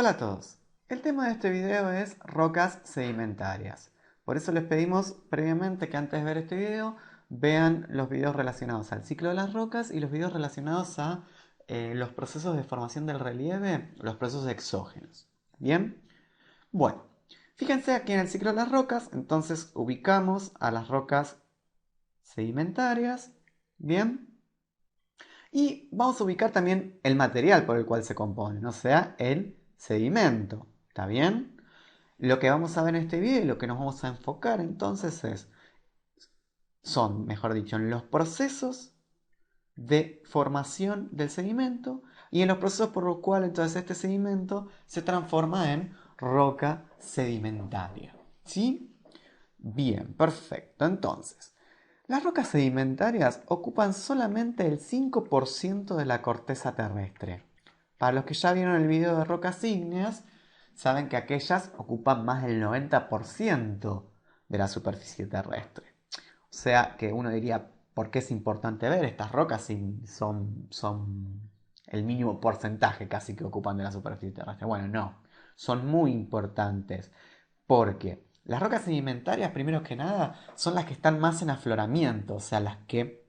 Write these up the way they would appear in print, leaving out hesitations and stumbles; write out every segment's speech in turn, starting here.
Hola a todos. El tema de este video es rocas sedimentarias. Por eso les pedimos previamente que antes de ver este video vean los videos relacionados al ciclo de las rocas y los videos relacionados a los procesos de formación del relieve, los procesos exógenos. ¿Bien? Bueno, fíjense aquí en el ciclo de las rocas, entonces ubicamos a las rocas sedimentarias. ¿Bien? Y vamos a ubicar también el material por el cual se componen, o sea, el sedimento. ¿Está bien? Lo que vamos a ver en este video y lo que nos vamos a enfocar entonces son, mejor dicho, en los procesos de formación del sedimento y en los procesos por los cuales entonces este sedimento se transforma en roca sedimentaria. ¿Sí? Bien, perfecto. Entonces, las rocas sedimentarias ocupan solamente el 5% de la corteza terrestre. Para los que ya vieron el video de rocas ígneas, saben que aquellas ocupan más del 90% de la superficie terrestre. O sea que uno diría, ¿por qué es importante ver estas rocas si son el mínimo porcentaje casi que ocupan de la superficie terrestre? Bueno, no, son muy importantes porque las rocas sedimentarias, primero que nada, son las que están más en afloramiento, o sea, las que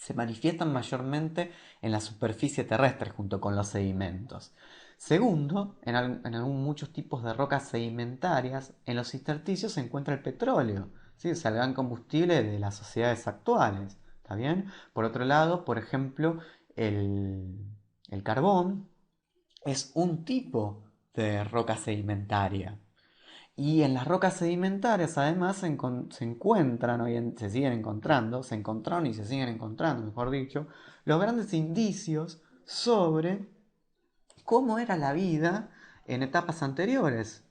se manifiestan mayormente en la superficie terrestre junto con los sedimentos. Segundo, en muchos tipos de rocas sedimentarias, en los intersticios se encuentra el petróleo, ¿sí? O sea, el gran combustible de las sociedades actuales. ¿Está bien? Por otro lado, por ejemplo, el, el carbón es un tipo de roca sedimentaria. Y en las rocas sedimentarias además se encuentran, se siguen encontrando, se encontraron y se siguen encontrando, mejor dicho, los grandes indicios sobre cómo era la vida en etapas anteriores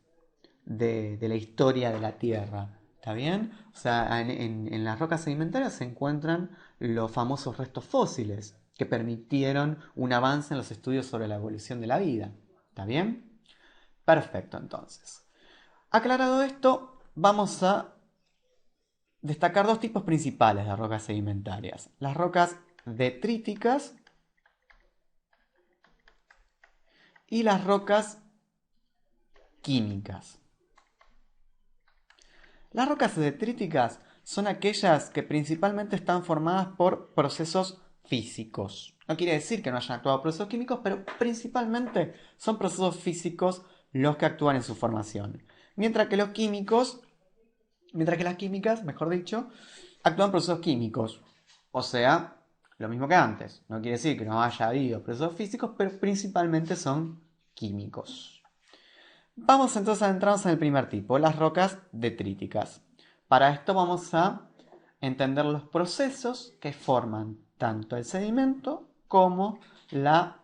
de la historia de la Tierra. ¿Está bien? O sea, en las rocas sedimentarias se encuentran los famosos restos fósiles que permitieron un avance en los estudios sobre la evolución de la vida. ¿Está bien? Perfecto, entonces. Aclarado esto, vamos a destacar dos tipos principales de rocas sedimentarias. Las rocas detríticas y las rocas químicas. Las rocas detríticas son aquellas que principalmente están formadas por procesos físicos. No quiere decir que no hayan actuado procesos químicos, pero principalmente son procesos físicos los que actúan en su formación. Mientras que mientras que las químicas, mejor dicho, actúan procesos químicos. O sea, lo mismo que antes. No quiere decir que no haya habido procesos físicos, pero principalmente son químicos. Vamos entonces a adentrarnos en el primer tipo, las rocas detríticas. Para esto vamos a entender los procesos que forman tanto el sedimento como la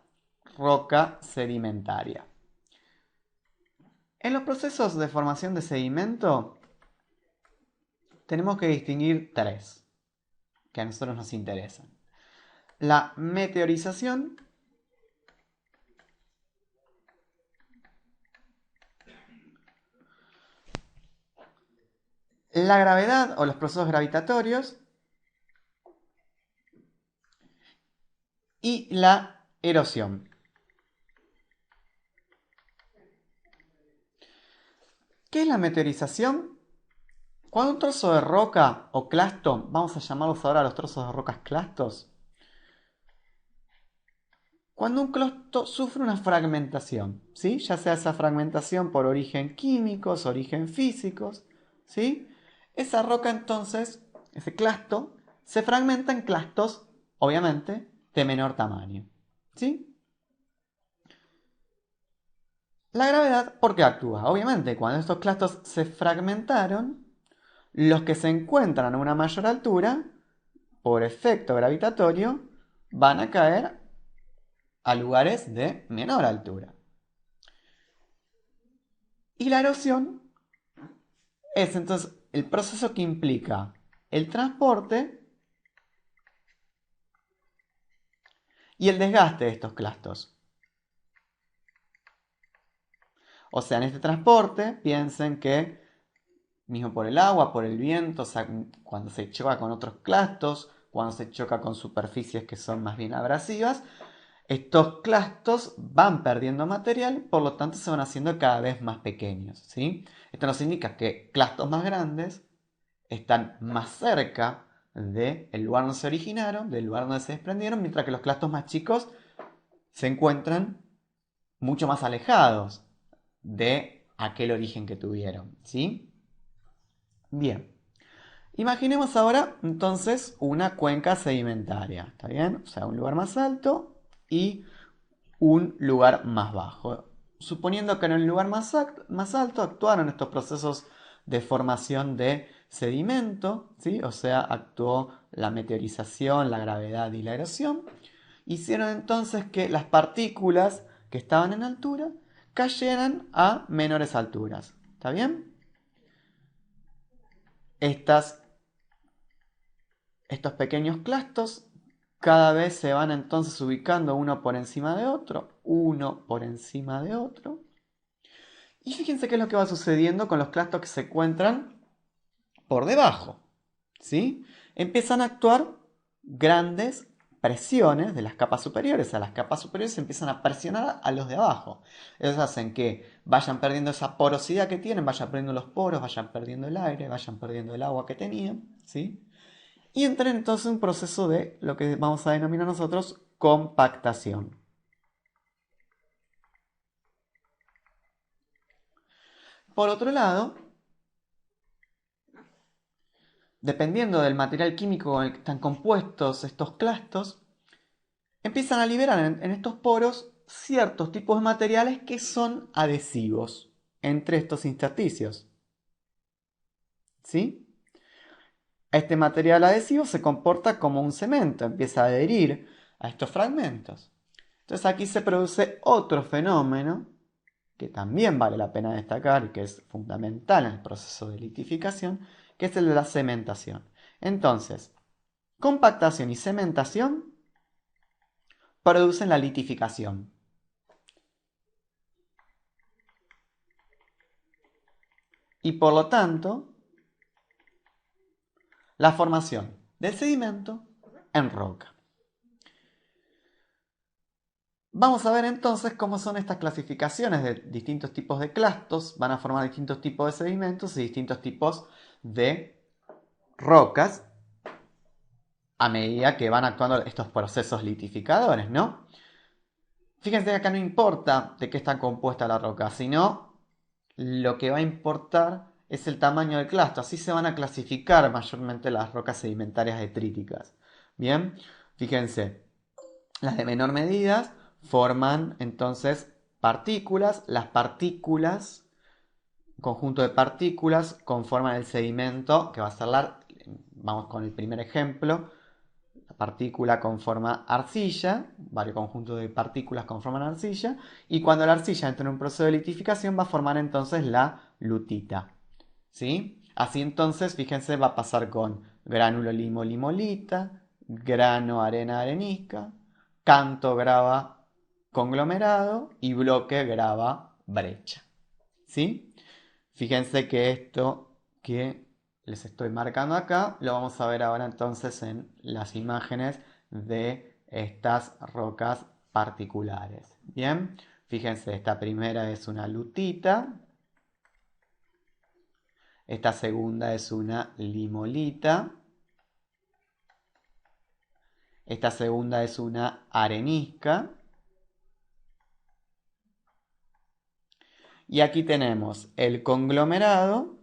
roca sedimentaria. En los procesos de formación de sedimento tenemos que distinguir tres que a nosotros nos interesan. La meteorización, la gravedad o los procesos gravitatorios y la erosión. ¿Qué es la meteorización? Cuando un trozo de roca o clasto, vamos a llamarlos ahora los trozos de rocas clastos, cuando un clasto sufre una fragmentación, ¿sí? Ya sea esa fragmentación por origen químicos, origen físicos, ¿sí? Esa roca entonces, ese clasto, se fragmenta en clastos, obviamente, de menor tamaño, ¿sí? La gravedad, ¿por qué actúa? Obviamente, cuando estos clastos se fragmentaron, los que se encuentran a una mayor altura, por efecto gravitatorio, van a caer a lugares de menor altura. Y la erosión es entonces el proceso que implica el transporte y el desgaste de estos clastos. O sea, en este transporte, piensen que, mismo por el agua, por el viento, o sea, cuando se choca con otros clastos, cuando se choca con superficies que son más bien abrasivas, Estos clastos van perdiendo material, por lo tanto se van haciendo cada vez más pequeños, ¿sí? Esto nos indica que clastos más grandes están más cerca del lugar donde se originaron, del lugar donde se desprendieron, mientras que los clastos más chicos se encuentran mucho más alejados de aquel origen que tuvieron, ¿sí? Bien. Imaginemos ahora entonces una cuenca sedimentaria, ¿está bien? O sea, un lugar más alto y un lugar más bajo. Suponiendo que en el lugar más alto actuaron estos procesos de formación de sedimento, ¿sí? O sea, actuó la meteorización, la gravedad y la erosión. Hicieron entonces que las partículas que estaban en altura cayeran a menores alturas. ¿Está bien? Estas Estos pequeños clastos cada vez se van entonces ubicando uno por encima de otro, uno por encima de otro. Y fíjense qué es lo que va sucediendo con los clastos que se encuentran por debajo. ¿Sí? Empiezan a actuar grandes presiones de las capas superiores. A las capas superiores empiezan a presionar a los de abajo. Ellos hacen que vayan perdiendo esa porosidad que tienen, vayan perdiendo los poros, vayan perdiendo el aire, vayan perdiendo el agua que tenían. ¿Sí? Y entra entonces un proceso de lo que vamos a denominar nosotros compactación. Por otro lado, dependiendo del material químico con el que están compuestos estos clastos, empiezan a liberar en estos poros ciertos tipos de materiales que son adhesivos entre estos intersticios. ¿Sí? Este material adhesivo se comporta como un cemento, empieza a adherir a estos fragmentos. Entonces aquí se produce otro fenómeno que también vale la pena destacar y que es fundamental en el proceso de litificación, que es el de la cementación. Entonces, compactación y cementación producen la litificación. Y por lo tanto, la formación del sedimento en roca. Vamos a ver entonces cómo son estas clasificaciones de distintos tipos de clastos. Van a formar distintos tipos de sedimentos y distintos tipos de rocas a medida que van actuando estos procesos litificadores, ¿no? Fíjense que acá no importa de qué está compuesta la roca, sino lo que va a importar es el tamaño del clasto. Así se van a clasificar mayormente las rocas sedimentarias detríticas. Bien, fíjense, las de menor medida forman entonces partículas. Las partículas, un conjunto de partículas, conforman el sedimento que va a ser vamos con el primer ejemplo. La partícula conforma arcilla, varios conjuntos de partículas conforman arcilla, y cuando la arcilla entra en un proceso de litificación va a formar entonces la lutita. ¿Sí? Así entonces, fíjense, va a pasar con gránulo limo limolita, grano arena arenisca, canto grava conglomerado y bloque grava brecha. ¿Sí? Fíjense que esto que les estoy marcando acá lo vamos a ver ahora entonces en las imágenes de estas rocas particulares. Bien, fíjense, esta primera es una lutita, esta segunda es una limolita, esta segunda es una arenisca, y aquí tenemos el conglomerado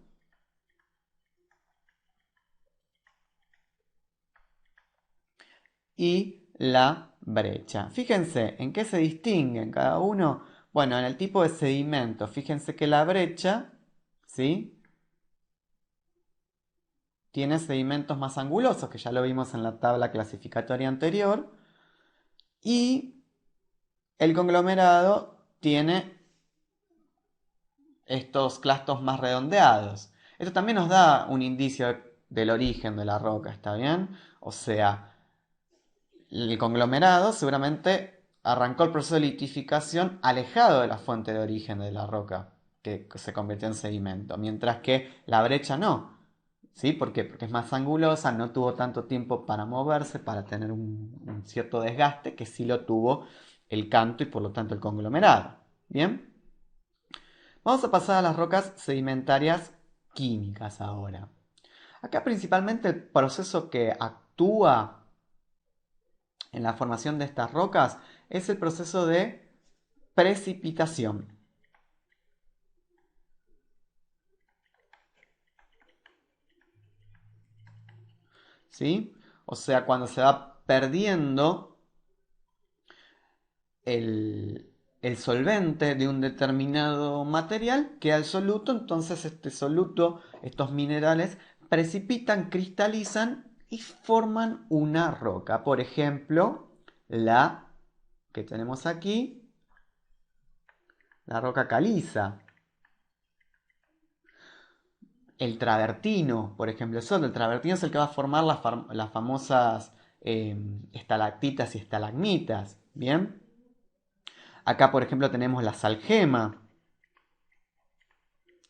y la brecha. Fíjense en qué se distinguen cada uno. Bueno, en el tipo de sedimento, fíjense que la brecha, ¿sí? Tiene sedimentos más angulosos, que ya lo vimos en la tabla clasificatoria anterior. Y el conglomerado tiene estos clastos más redondeados. Esto también nos da un indicio del origen de la roca, ¿está bien? O sea, el conglomerado seguramente arrancó el proceso de litificación alejado de la fuente de origen de la roca, que se convirtió en sedimento, mientras que la brecha no. ¿Sí? ¿Por qué? Porque es más angulosa, no tuvo tanto tiempo para moverse, para tener un cierto desgaste, que sí lo tuvo el canto y por lo tanto el conglomerado. Bien, vamos a pasar a las rocas sedimentarias químicas ahora. Acá principalmente el proceso que actúa en la formación de estas rocas es el proceso de precipitación. ¿Sí? O sea, cuando se va perdiendo el solvente de un determinado material, queda el soluto, entonces este soluto, estos minerales, precipitan, cristalizan y forman una roca. Por ejemplo, la que tenemos aquí, la roca caliza. El travertino, por ejemplo, el travertino es el que va a formar las famosas estalactitas y estalagmitas. Bien, acá, por ejemplo, tenemos la salgema,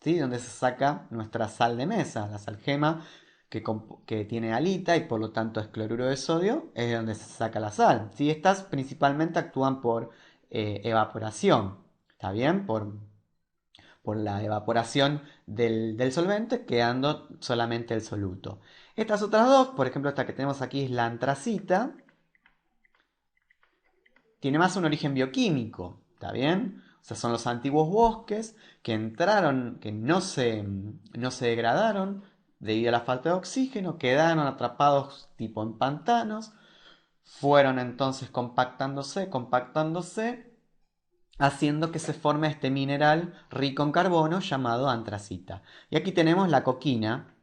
¿sí? Donde se saca nuestra sal de mesa. La salgema que tiene halita y por lo tanto es cloruro de sodio, es de donde se saca la sal. ¿Sí? Estas principalmente actúan por evaporación. ¿Está bien? Por la evaporación del solvente, quedando solamente el soluto. Estas otras dos, por ejemplo, esta que tenemos aquí es la antracita, tiene más un origen bioquímico, ¿está bien? O sea, son los antiguos bosques que entraron, que no se degradaron debido a la falta de oxígeno, quedaron atrapados tipo en pantanos, fueron entonces compactándose, haciendo que se forme este mineral rico en carbono llamado antracita. Y aquí tenemos la coquina,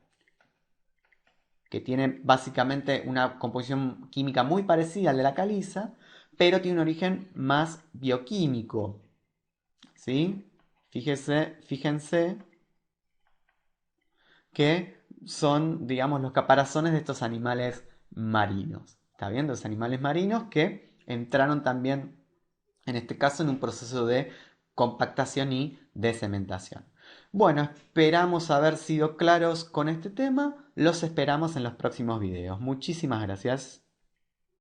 que tiene básicamente una composición química muy parecida al de la caliza, pero tiene un origen más bioquímico. ¿Sí? Fíjense que son, digamos, los caparazones de estos animales marinos. ¿Está bien? Los animales marinos que entraron también, en este caso, en un proceso de compactación y de cementación. Bueno, esperamos haber sido claros con este tema. Los esperamos en los próximos videos. Muchísimas gracias.